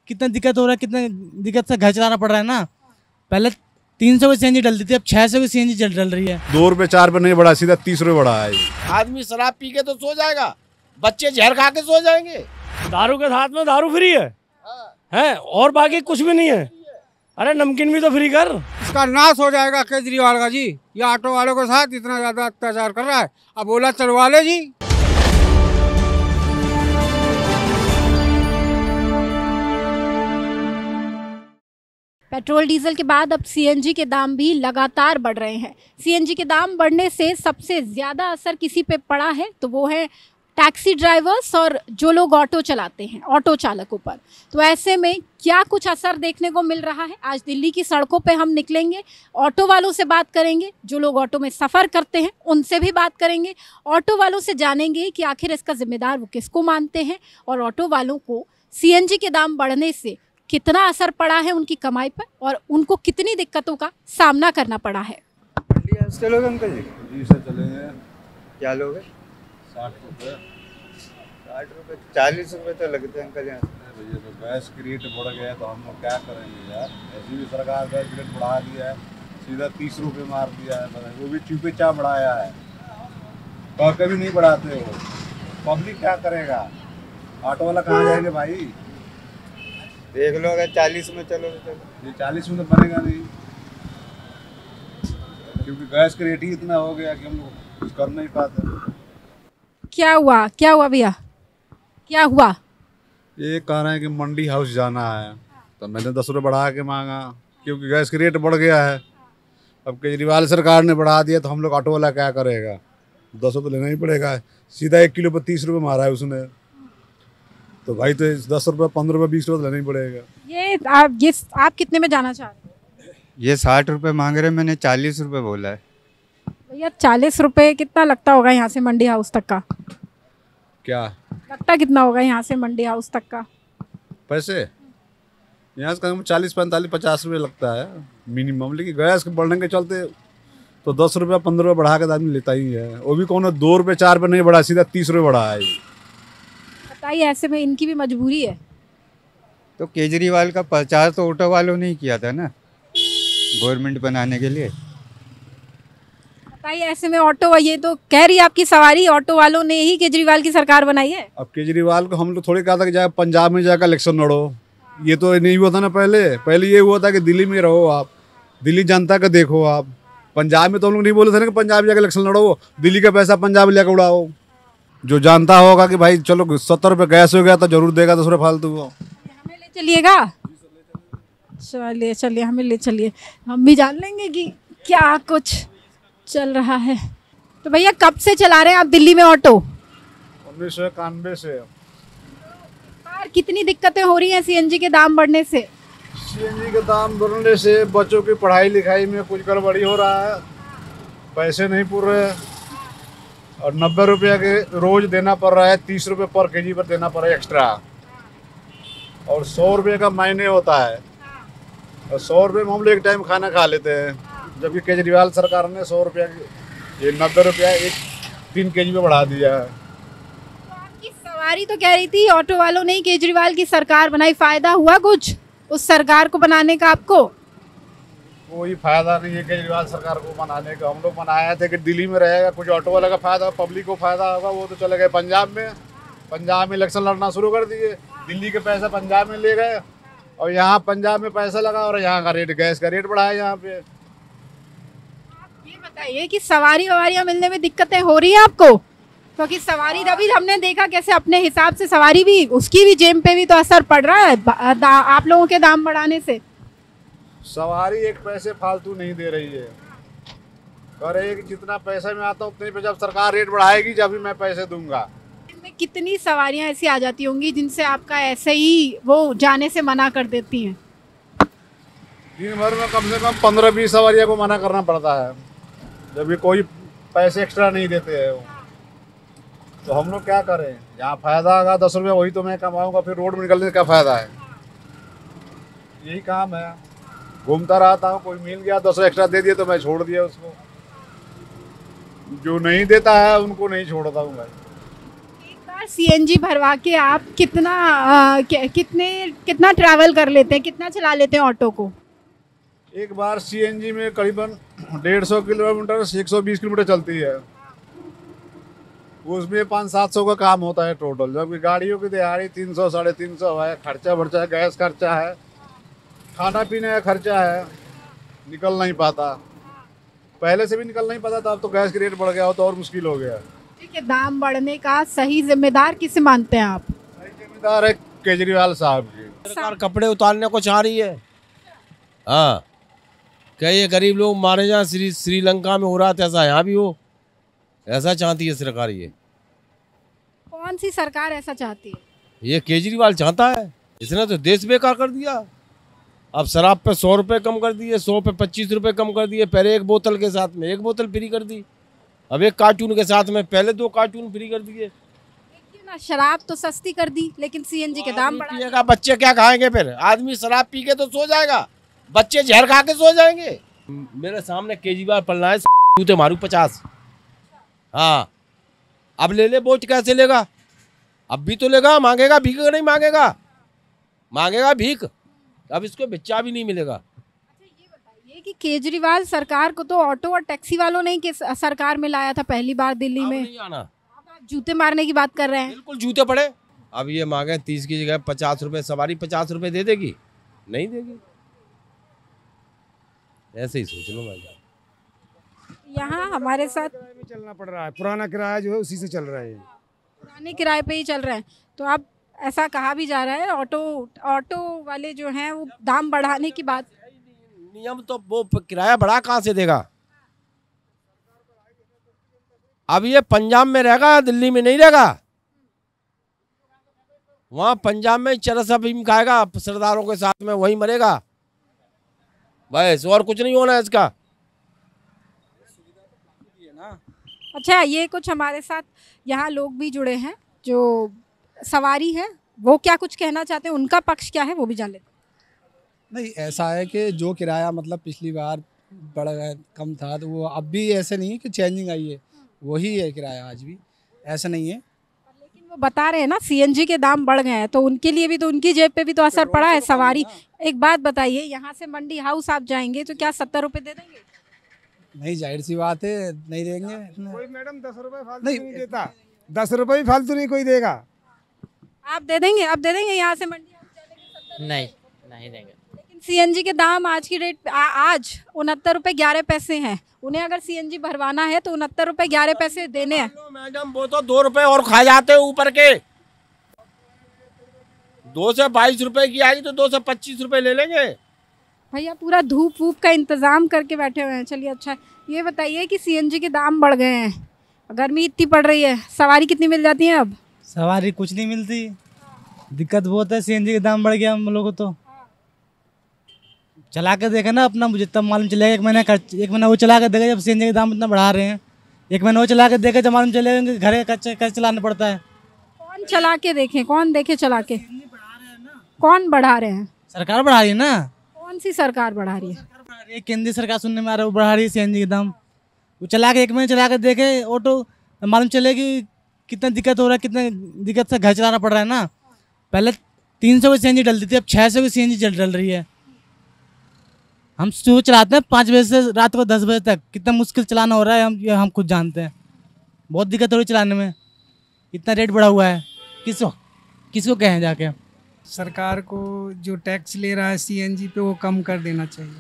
कितना दिक्कत हो रहा है, कितना दिक्कत से घर चलाना पड़ रहा है ना। पहले 300 की सीएनजी डलती थी, अब 600 की सीएनजी डल रही है। 2 रुपये 4 रुपये नहीं बढ़ा, सीधा 30 रुपये बढ़ा है। आदमी शराब पी के तो सो जाएगा, बच्चे जहर खा के सो जाएंगे। दारू के साथ में दारू फ्री है और बाकी कुछ भी नहीं है। अरे नमकीन भी तो फ्री कर। इसका नाश हो जाएगा केजरीवाल का जी। ये ऑटो वालों के साथ इतना ज्यादा अत्याचार कर रहा है, अब ओला चलवा ले जी। पेट्रोल डीजल के बाद अब सीएनजी के दाम भी लगातार बढ़ रहे हैं। सीएनजी के दाम बढ़ने से सबसे ज़्यादा असर किसी पे पड़ा है तो वो है टैक्सी ड्राइवर्स और जो लोग ऑटो चलाते हैं, ऑटो चालकों पर। तो ऐसे में क्या कुछ असर देखने को मिल रहा है, आज दिल्ली की सड़कों पे हम निकलेंगे, ऑटो वालों से बात करेंगे, जो लोग ऑटो में सफ़र करते हैं उनसे भी बात करेंगे, ऑटो वालों से जानेंगे कि आखिर इसका जिम्मेदार वो किसको मानते हैं और ऑटो वालों को सीएनजी के दाम बढ़ने से कितना असर पड़ा है उनकी कमाई पर और उनको कितनी दिक्कतों का सामना करना पड़ा है। चलोगे अंकल जी? जी सर चलेंगे। क्या लोगे? 60 रुपये। 60 रुपये 40 रुपये तो लगते हैं अंकल यहाँ। भैया तो गैस की रेट बढ़ गया तो हम लोग क्या करेंगे यार। ऐसी भी सरकार गैस की रेट बढ़ा दिया है, सीधा 30 रुपये मार दिया है, वो भी चुपे चाप बढ़ाया है। और कभी नहीं बढ़ाते हो, पब्लिक क्या करेगा? ऑटो वाला कहाँ जाएंगे भाई? देख लो अगर 40 में चलो तो चलो। ये 40 में तो बनेगा नहीं, क्योंकि गैस का रेट ही इतना हो गया कि हम लोग कुछ कर नहीं पाते। क्या हुआ भैया, क्या हुआ? ये कह रहे हैं कि मंडी हाउस जाना है, तो मैंने 10 रुपये बढ़ा के मांगा क्योंकि गैस का रेट बढ़ गया है। अब केजरीवाल सरकार ने बढ़ा दिया तो हम लोग ऑटो वाला क्या करेगा? 10 रुपये तो लेना ही पड़ेगा। सीधा 1 किलो पर 30 रुपये मारा है उसने, तो भाई तो 10 रुपये 15 रुपये 20 रुपये लेना ही पड़ेगा। ये आप कितने में जाना चाह रहे हैं? ये 60 रुपये मांग रहे, मैंने 40 रुपये बोला है। भैया 40 रुपये कितना लगता होगा यहाँ से मंडी हाउस तक का? क्या लगता कितना होगा यहाँ से मंडी हाउस तक का पैसे? यहाँ से कम 40 45 50 रुपये लगता है मिनिमम, लेकिन गैस के बढ़ने के चलते तो 10 रुपये 15 रुपये बढ़ा के आदमी लेता ही है। वो भी कौन 2 रुपये 4 रुपये नहीं बढ़ा, सीधा 30 रुपये बढ़ा है। बताइए, ऐसे में इनकी भी मजबूरी है। तो केजरीवाल का प्रचार तो ऑटो वालों ने ही किया था ना, गवर्नमेंट बनाने के लिए। बताइए, ऐसे में ऑटो, ये तो कह रही है आपकी सवारी, ऑटो वालों ने ही केजरीवाल की सरकार बनाई है। अब केजरीवाल को हम लोग थोड़ी कहा था कि जाए पंजाब में जाकर इलेक्शन लड़ो, ये तो नहीं हुआ था ना। पहले ये हुआ था कि दिल्ली में रहो, आप दिल्ली जनता का देखो। आप पंजाब में तो हम लोग नहीं बोले थे ना कि पंजाब जाकर इलेक्शन लड़ो, दिल्ली का पैसा पंजाब लेकर उड़ाओ। जो जानता होगा कि भाई चलो 70 रुपये गैस हो गया तो जरूर देगा 10 रुपये फालतू को। हमें ले चलिएगा? चलिए हमें ले चलिए, हम भी जान लेंगे कि क्या कुछ चल रहा है। तो भैया कब से चला रहे हैं आप दिल्ली में ऑटो? 1991 से। यार कितनी दिक्कतें हो रही हैं सीएनजी के दाम बढ़ने से? सीएनजी के दाम बढ़ने से बच्चों की पढ़ाई लिखाई में कुछ गड़बड़ी हो रहा है, पैसे नहीं पूर रहे और 90 रुपये के रोज देना पड़ रहा है, 30 रुपये पर केजी पर देना पड़ रहा है एक्स्ट्रा, और 100 रुपये का महीने होता है, और 100 रुपये में हम लोग एक टाइम खाना खा लेते हैं, जबकि केजरीवाल सरकार ने 100 रुपये ये 90 रुपया 3 केजी पे बढ़ा दिया है। तो आपकी सवारी तो कह रही थी ऑटो वालों ने ही केजरीवाल की सरकार बनाई, फायदा हुआ कुछ उस सरकार को बनाने का आपको? कोई फायदा नहीं है केजरीवाल सरकार को बनाने का। हम लोग बनाए थे कि दिल्ली में रहेगा, कुछ ऑटो वाले का फायदा, पब्लिक को फायदा होगा, वो तो चले गए पंजाब में इलेक्शन लड़ना शुरू कर दिए। दिल्ली के पैसा पंजाब में ले गए और यहाँ पंजाब में पैसा लगा और यहाँ का रेट, गैस का रेट बढ़ाया यहाँ पे। ये बताइए कि सवारियाँ मिलने में दिक्कतें हो रही है आपको? क्योंकि सवारी अभी हमने देखा कैसे अपने हिसाब से सवारी भी, उसकी भी जेब पे भी तो असर पड़ रहा है आप लोगों के दाम बढ़ाने से। सवारी एक पैसे फालतू नहीं दे रही है, कह रही है कि जितना पैसे में आता हूँ उतने पे जब सरकार रेट बढ़ाएगी जब भी मैं पैसे दूंगा। इनमें कितनी सवारियाँ ऐसी आ जाती होंगी जिनसे आपका ऐसे ही वो जाने से मना कर देती हैं? दिन भर में कम से कम 15-20 सवारियों को मना करना पड़ता है, जब भी कोई पैसे एक्स्ट्रा नहीं देते हैं वो। तो हम लोग क्या करें? यहाँ फायदा होगा 10 रुपये, वही तो मैं कमाऊँगा, फिर रोड में निकलने का फायदा है। यही काम है, घूमता रहता हूँ, कोई मिल गया 10 एक्स्ट्रा दे दिया तो मैं छोड़ दिया उसको, जो नहीं देता है उनको नहीं छोड़ता हूँ भाई। एक बार सीएनजी भरवा के आप कितना ट्रैवल कर लेते हैं, कितना चला लेते हैं ऑटो को? एक बार सीएनजी में करीबन 150 किलोमीटर से 120 किलोमीटर चलती है, उसमें 500-700 का काम होता है टोटल। जबकि गाड़ियों की दिहाड़ी 300 350 है, खर्चा वर्चा है, गैस खर्चा है, खाना पीने का खर्चा है, निकल नहीं पाता। पहले से भी निकल नहीं पाता था, अब तो गैस की रेट बढ़ गया हो तो और मुश्किल हो गया। ठीक है, दाम बढ़ने का सही जिम्मेदार किसे मानते हैं आप? सही जिम्मेदार है केजरीवाल साहब की। सरकार कपड़े उतारने को चाह रही है। हाँ, क्या ये गरीब लोग मारे जाए? श्रीलंका में हो रहा था ऐसा, यहाँ भी हो, ऐसा चाहती है सरकार। ये कौन सी सरकार ऐसा चाहती है? ये केजरीवाल चाहता है। इसने तो देश बेकार कर दिया। अब शराब पे 100 रुपये कम कर दिए, 100 पे 25 रुपये कम कर दिए। पहले एक बोतल के साथ में 1 बोतल फ्री कर दी, अब 1 कार्टून के साथ में पहले 2 कार्टून फ्री कर दिए। ना शराब तो सस्ती कर दी, लेकिन सीएनजी के दाम बढ़ा दिए। बच्चे क्या खाएंगे फिर? आदमी शराब पी के तो सो जाएगा, बच्चे जहर खा के सो जाएंगे। मेरे सामने केजरीवाल पल रहा है, जूते मारू 50। हाँ, अब ले ले वोट, कैसे लेगा? अब भी तो लेगा, मांगेगा, भीख नहीं मांगेगा, मांगेगा भीख। अब इसको बच्चा भी नहीं मिलेगा। अच्छा, ये बताइए कि केजरीवाल सरकार को तो ऑटो और टैक्सी वालों ने ही सरकार में लाया था पहली बार दिल्ली में। नहीं आना, अब आप जूते मारने की बात कर रहे हैं। बिल्कुल जूते पड़े। अब ये मांगे 30 की जगह 50 रुपये, सवारी 50 रुपये दे देगी? नहीं देगी। ऐसे ही सोच लो भाई। यहाँ हमारे साथ में चलना पड़ रहा है, पुराना किराया जो है उसी से चल रहा है। पुराने किराए पे ही चल रहे हैं। तो अब ऐसा कहा भी जा रहा है ऑटो वाले जो हैं वो दाम बढ़ाने की बात। नियम तो वो किराया बढ़ा कहाँ से देगा? अब ये पंजाब में रहेगा, दिल्ली में नहीं रहेगा। वहाँ पंजाब में चरस अफीम खाएगा सरदारों के साथ में, वही मरेगा बस, और कुछ नहीं होना है इसका। अच्छा, ये कुछ हमारे साथ यहाँ लोग भी जुड़े हैं जो सवारी है, वो क्या कुछ कहना चाहते हैं, उनका पक्ष क्या है वो भी जान लेते हैं। नहीं, ऐसा है कि जो किराया मतलब पिछली बार बड़ा कम था, तो वो अब भी ऐसे नहीं है कि चेंजिंग आई है, वही है किराया आज भी, ऐसा नहीं है। लेकिन वो बता रहे हैं ना सीएनजी के दाम बढ़ गए हैं, तो उनके लिए भी तो, उनकी जेब पे भी तो असर पड़ा है। सवारी, एक बात बताइए, यहाँ से मंडी हाउस आप जाएंगे तो क्या 70 रुपये दे देंगे? नहीं, जाहिर सी बात है, नहीं देंगे। कोई मैडम 10 रुपये फालतू नहीं देता, 10 रुपये भी फालतू नहीं कोई देगा। आप दे देंगे? आप दे देंगे यहाँ से मंडी हाउस जाने के 70? नहीं देंगे। लेकिन सीएनजी के दाम आज की रेट आज 69 रुपये 11 पैसे हैं। उन्हें अगर सीएनजी भरवाना है तो 69 रुपये 11 पैसे देने हैं। मैडम वो तो 2 रुपए और खा जाते हैं ऊपर के। 2 से 22 रुपए की आएगी तो 2 से 25 रुपए ले लेंगे। भैया पूरा धूप वूप का इंतजाम करके बैठे हुए हैं। चलिए, अच्छा ये बताइए कि सीएनजी के दाम बढ़ गए हैं, गर्मी इतनी पड़ रही है, सवारी कितनी मिल जाती है अब? सवारी कुछ नहीं मिलती, दिक्कत बहुत है। सीएनजी के दाम बढ़ गया हम लोगों को, तो चला के देखे ना अपना, मुझे तब मालूम चलेगा। एक महीना वो चला के देगा जब सीएनजी के दाम इतना बढ़ा रहे हैं। एक महीना वो चला के देखे जब मालूम चलेगा घर कैसे चलाना पड़ता है। कौन चला के देखे, कौन देखे चला के? कौन बढ़ा रहे हैं? सरकार बढ़ा रही है ना। कौन सी सरकार बढ़ा रही है? केंद्रीय सरकार सुनने में आ रहा है, वो बढ़ा रही है सीएनजी के दाम। वो चला के एक महीने चला के देखे ऑटो, मालूम चलेगी कितना दिक्कत हो रहा है, कितना दिक्कत से घर चलाना पड़ रहा है ना। पहले 300 की सीएनजी डलती थी, अब 600 की सीएनजी डल रही है। हम सुबह चलाते हैं 5 बजे से रात को 10 बजे तक, कितना मुश्किल चलाना हो रहा है हम खुद जानते हैं। बहुत दिक्कत हो रही है चलाने में, इतना रेट बढ़ा हुआ है, किसको कहें जाके। सरकार को जो टैक्स ले रहा है सीएनजी पे वो कम कर देना चाहिए।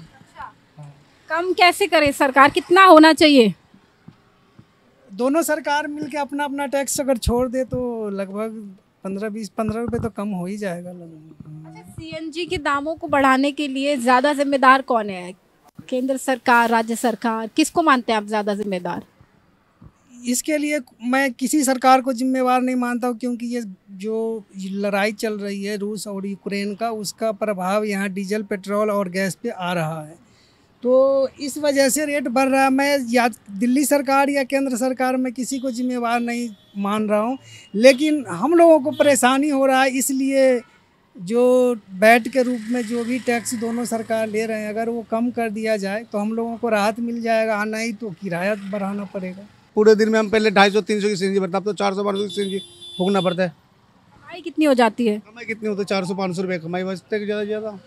कम कैसे करे सरकार, कितना होना चाहिए? दोनों सरकार मिलके अपना अपना टैक्स अगर छोड़ दे तो लगभग 15 रुपए तो कम हो ही जाएगा। सीएनजी के दामों को बढ़ाने के लिए ज़्यादा जिम्मेदार कौन है? केंद्र सरकार, राज्य सरकार, किसको मानते हैं आप ज़्यादा जिम्मेदार? इसके लिए मैं किसी सरकार को जिम्मेवार नहीं मानता हूँ, क्योंकि ये जो लड़ाई चल रही है रूस और यूक्रेन का, उसका प्रभाव यहाँ डीजल, पेट्रोल और गैस पे आ रहा है। तो इस वजह से रेट बढ़ रहा है। मैं या दिल्ली सरकार या केंद्र सरकार में किसी को जिम्मेवार नहीं मान रहा हूँ, लेकिन हम लोगों को परेशानी हो रहा है। इसलिए जो बैट के रूप में जो भी टैक्स दोनों सरकार ले रहे हैं, अगर वो कम कर दिया जाए तो हम लोगों को राहत मिल जाएगा, नहीं तो किराया बढ़ाना पड़ेगा। पूरे दिन में हम पहले 250-300 की सीएनजी भरता, अब तो 400-500 की सीएनजी फूकना पड़ता है। कमाई कितनी हो जाती है? कमाई कितनी होती है? 400-500 रुपये कमाई बचते है ज़्यादा से ज़्यादा।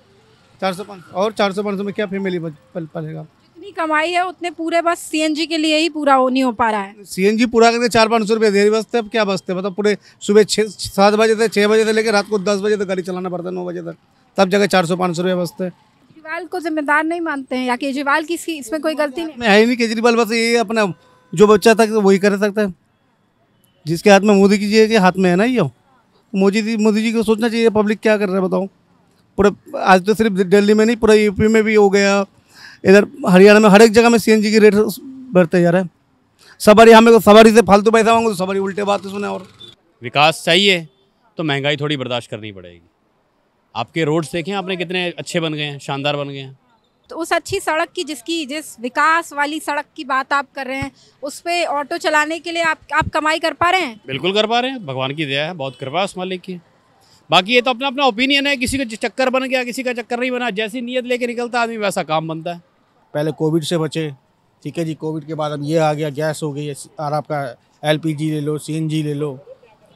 400-500 और 400-500 में क्या फैमिली पलेगा? जितनी कमाई है उतने पूरे बस सीएनजी के लिए ही पूरा नहीं हो पा रहा है। सीएनजी पूरा करके 400-500 रुपये दे बचते, अब क्या बचते? मतलब पूरे सुबह 7 बजे से 6 बजे से लेकर रात को 10 बजे तक गाड़ी चलाना पड़ता है, 9 बजे तक, तब जगह 400-500 रुपये बचते हैं। केजरीवाल को जिम्मेदार नहीं मानते हैं या केजरीवाल की इसमें कोई गलती नहीं? है ही नहीं केजरीवाल, बस ये अपना जो बच्चा था वही कर सकता है। जिसके हाथ में मोदी जी के हाथ में है ना, ये मोदी जी को सोचना चाहिए पब्लिक क्या कर रहा है बताओ। पूरा आज तो सिर्फ दिल्ली में नहीं, पूरा यूपी में भी हो गया, इधर हरियाणा में हर एक जगह में सीएनजी की रेट बढ़ते जा रहा है। सवारी हमें सवारी से फालतू पैसा मांगो तो सवारी उल्टे बात सुने। और विकास चाहिए तो महंगाई थोड़ी बर्दाश्त करनी पड़ेगी। आपके रोड्स देखें आपने कितने अच्छे बन गए हैं, शानदार बन गए हैं। तो उस अच्छी सड़क की जिस विकास वाली सड़क की बात आप कर रहे हैं, उस पे ऑटो चलाने के लिए आप कमाई कर पा रहे हैं? बिल्कुल कर पा रहे हैं, भगवान की दया है, बहुत कृपा है उस मालिक की। बाकी ये तो अपना अपना ओपिनियन है, किसी का चक्कर बन गया, किसी का चक्कर नहीं बना, जैसी नीयत लेके निकलता आदमी वैसा काम बनता है। पहले कोविड से बचे, ठीक है जी, कोविड के बाद अब ये आ गया, गैस हो गई, और आपका LPG ले लो, CNG ले लो,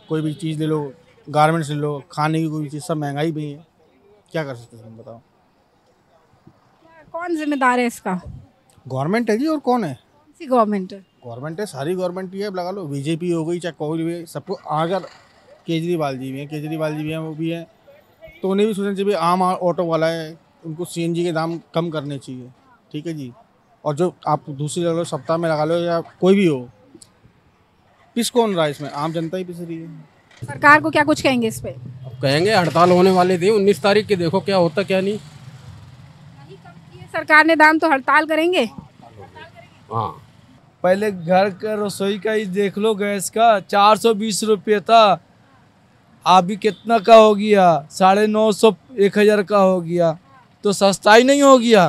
कोई भी चीज़ ले लो, गारमेंट्स ले लो, खाने की कोई चीज़, सब महंगाई भी है, क्या कर सकते हैं बताओ। कौन जिम्मेदार है इसका? गवर्नमेंट है जी, और कौन है? कौन सी गवर्नमेंट है? गवर्नमेंट है, सारी गवर्नमेंट ही है, अब लगा लो बीजेपी हो गई चाहे कोई भी, सबको अगर केजरीवाल जी भी हैं वो भी हैं, तो उन्हें भी सोचना चाहिए आम ऑटो वाला है, उनको CNG के दाम कम करने चाहिए, ठीक है जी। और जो आप दूसरी लगा लो, सप्ताह में लगा लो या कोई भी हो, पिस कौन रहा है इसमें? आम जनता ही पिस रही है। सरकार को क्या कुछ कहेंगे इस पे? अब कहेंगे हड़ताल होने वाली थी 19 तारीख की, देखो क्या होता क्या नहीं। सरकार ने दाम तो हड़ताल करेंगे। हाँ, पहले घर का रसोई का ही देख लो, गैस का 420 रुपये था, अभी कितना का हो गया? 950 1000 का हो गया। तो सस्ताई नहीं हो गया,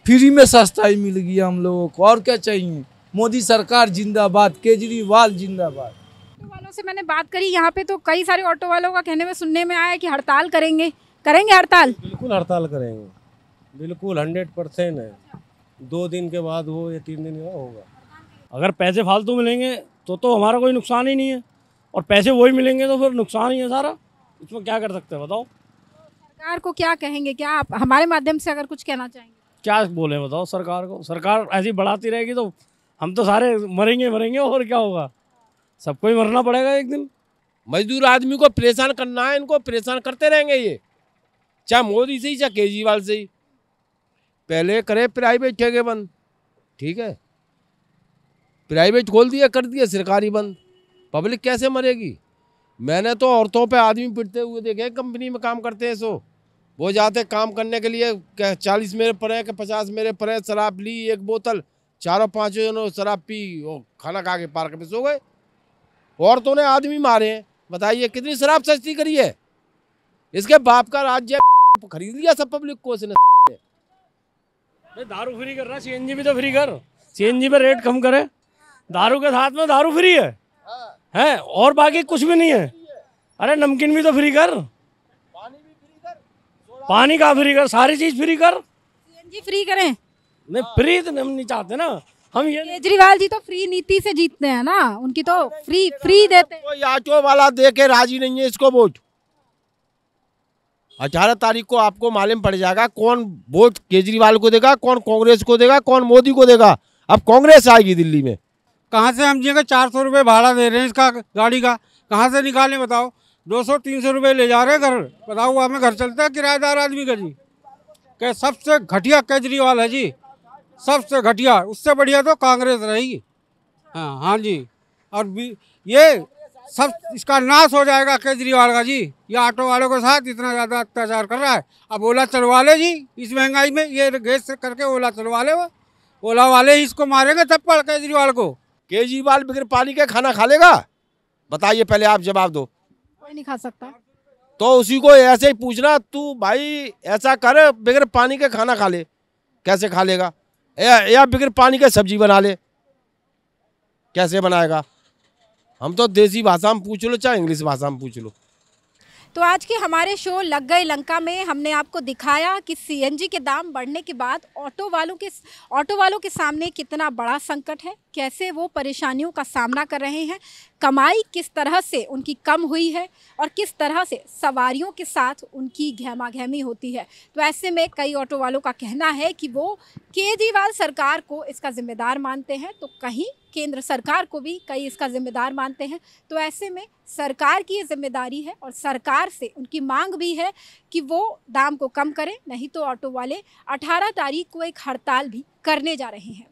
फ्री में सस्ताई मिल गया हम लोगों को, और क्या चाहिए। मोदी सरकार जिंदाबाद, केजरीवाल जिंदाबाद। ऑटो वालों से मैंने बात करी, यहाँ पे तो कई सारे ऑटो वालों का कहने में सुनने में आया कि हड़ताल करेंगे हड़ताल। बिल्कुल हड़ताल करेंगे, बिल्कुल 100% है। 2 दिन के बाद हो या 3 दिन के बाद होगा। अगर पैसे फालतू मिलेंगे तो हमारा कोई नुकसान ही नहीं है, और पैसे वही मिलेंगे तो फिर नुकसान ही है सारा। इसमें क्या कर सकते हैं बताओ। सरकार को क्या कहेंगे, क्या आप हमारे माध्यम से अगर कुछ कहना चाहेंगे? क्या बोले बताओ सरकार को। सरकार ऐसी बढ़ाती रहेगी तो हम तो सारे मरेंगे और क्या होगा, सबको ही मरना पड़ेगा एक दिन। मजदूर आदमी को परेशान करना है, इनको परेशान करते रहेंगे ये, चाहे मोदी से ही चाहे केजरीवाल से ही। पहले करे प्राइवेट ठेके बंद, ठीक है, प्राइवेट खोल दिया, कर दिया सरकारी बंद, पब्लिक कैसे मरेगी। मैंने तो औरतों पे आदमी पिटते हुए देखे, कंपनी में काम करते हैं, सो वो जाते काम करने के लिए 40 मेरे पड़े कि 50 मेरे पड़े, शराब ली 1 बोतल, 4-5 जनों शराब पी, वो खाना खा के पार्क में सो गए। औरतों ने आदमी मारे हैं, बताइए कितनी शराब सस्ती करी है। इसके बाप का राज्य खरीद लिया सब पब्लिक को इसने। दारू फ्री कर रहा, CNG भी तो फ्री कर, CNG पे रेट कम करे। दारू के साथ में दारू फ्री है और बाकी कुछ भी नहीं है। अरे नमकीन भी तो फ्री कर, पानी का फ्री कर, सारी चीज फ्री कर। CNG फ्री करें? नहीं, फ्री तो हम नहीं चाहते ना हम। ये केजरीवाल जी तो फ्री नीति से जीतते हैं ना, उनकी तो फ्री देते हैं। कोई ऑटो वाला दे के राजी नहीं है इसको वोट। 18 तारीख को आपको मालूम पड़ जाएगा कौन वोट केजरीवाल को देगा, कौन कांग्रेस को देगा, कौन मोदी को देगा। अब कांग्रेस आएगी दिल्ली में। कहाँ से हम जिएगा? 400 रुपये भाड़ा दे रहे हैं इसका गाड़ी का, कहाँ से निकालें बताओ? 200-300 रुपये ले जा रहे हैं घर, बताओ हमें घर चलता है किराएदार आदमी का जी। क्या सबसे घटिया केजरीवाल है जी, सबसे घटिया। उससे बढ़िया तो कांग्रेस रहेगी। हाँ जी, और ये सब इसका नाश हो जाएगा केजरीवाल का जी। ये ऑटो वालों के साथ इतना ज़्यादा अत्याचार कर रहा है, अब ओला चलवा ले जी। इस महंगाई में ये गैस से करके ओला चलवा ले, वो ओला वाले ही इसको मारेंगे थप्पड़ केजरीवाल को। केजरीवाल बगैर पानी के खाना खा लेगा? बताइए, पहले आप जवाब दो। कोई नहीं खा सकता। तो उसी को ऐसे ही पूछना, तू भाई ऐसा कर बगैर पानी के खाना खा ले, कैसे खा लेगा? या बगैर पानी के सब्जी बना ले, कैसे बनाएगा? हम तो देसी भाषा में पूछ लो चाहे इंग्लिश भाषा में पूछ लो। तो आज के हमारे शो लग गए लंका में हमने आपको दिखाया कि CNG के दाम बढ़ने के बाद ऑटो वालों के सामने कितना बड़ा संकट है। कैसे वो परेशानियों का सामना कर रहे हैं, कमाई किस तरह से उनकी कम हुई है और किस तरह से सवारियों के साथ उनकी गहमागहमी होती है। तो ऐसे में कई ऑटो वालों का कहना है कि वो केजरीवाल सरकार को इसका जिम्मेदार मानते हैं, तो कहीं केंद्र सरकार को भी कई इसका जिम्मेदार मानते हैं। तो ऐसे में सरकार की ये जिम्मेदारी है और सरकार से उनकी मांग भी है कि वो दाम को कम करें, नहीं तो ऑटो वाले 18 तारीख को एक हड़ताल भी करने जा रहे हैं।